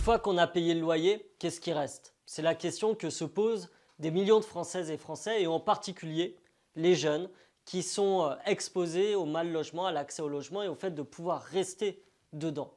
fois qu'on a payé le loyer, qu'est-ce qui reste? C'est la question que se posent des millions de Françaises et Français, et en particulier les jeunes qui sont exposés au mal logement, à l'accès au logement et au fait de pouvoir rester dedans.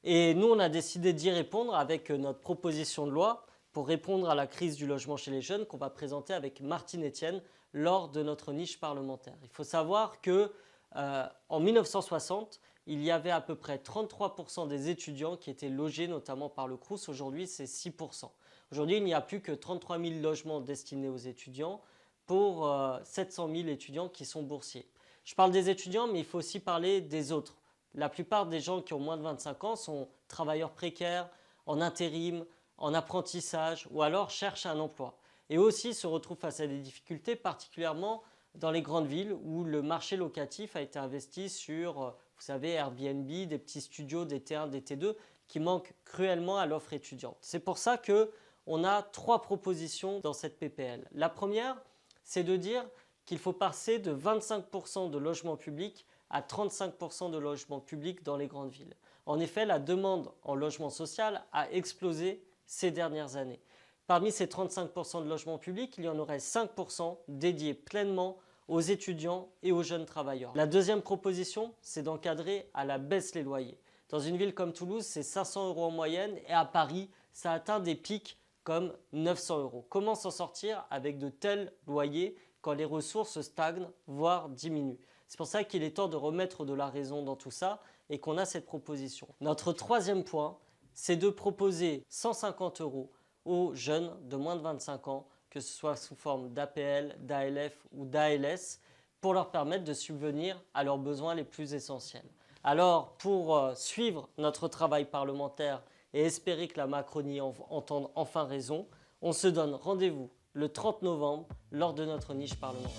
Et nous, on a décidé d'y répondre avec notre proposition de loi pour répondre à la crise du logement chez les jeunes qu'on va présenter avec Martine Etienne lors de notre niche parlementaire. Il faut savoir que en 1960, il y avait à peu près 33% des étudiants qui étaient logés notamment par le Crous. Aujourd'hui, c'est 6%. Aujourd'hui, il n'y a plus que 33 000 logements destinés aux étudiants pour 700 000 étudiants qui sont boursiers. Je parle des étudiants, mais il faut aussi parler des autres. La plupart des gens qui ont moins de 25 ans sont travailleurs précaires, en intérim, en apprentissage ou alors cherchent un emploi. Et aussi se retrouvent face à des difficultés, particulièrement dans les grandes villes où le marché locatif a été investi sur, vous savez, Airbnb, des petits studios, des T1, des T2 qui manquent cruellement à l'offre étudiante. C'est pour ça qu'on a 3 propositions dans cette PPL. La première, c'est de dire qu'il faut passer de 25% de logements publics à 35% de logements publics dans les grandes villes. En effet, la demande en logement social a explosé ces dernières années. Parmi ces 35% de logements publics, il y en aurait 5% dédiés pleinement aux étudiants et aux jeunes travailleurs. La deuxième proposition, c'est d'encadrer à la baisse les loyers. Dans une ville comme Toulouse, c'est 500 € en moyenne et à Paris, ça atteint des pics comme 900 €. Comment s'en sortir avec de tels loyers quand les ressources stagnent, voire diminuent? C'est pour ça qu'il est temps de remettre de la raison dans tout ça et qu'on a cette proposition. Notre troisième point, c'est de proposer 150 € aux jeunes de moins de 25 ans, que ce soit sous forme d'APL, d'ALF ou d'ALS, pour leur permettre de subvenir à leurs besoins les plus essentiels. Alors, pour suivre notre travail parlementaire et espérer que la Macronie entende enfin raison, on se donne rendez-vous le 30 novembre lors de notre niche parlementaire.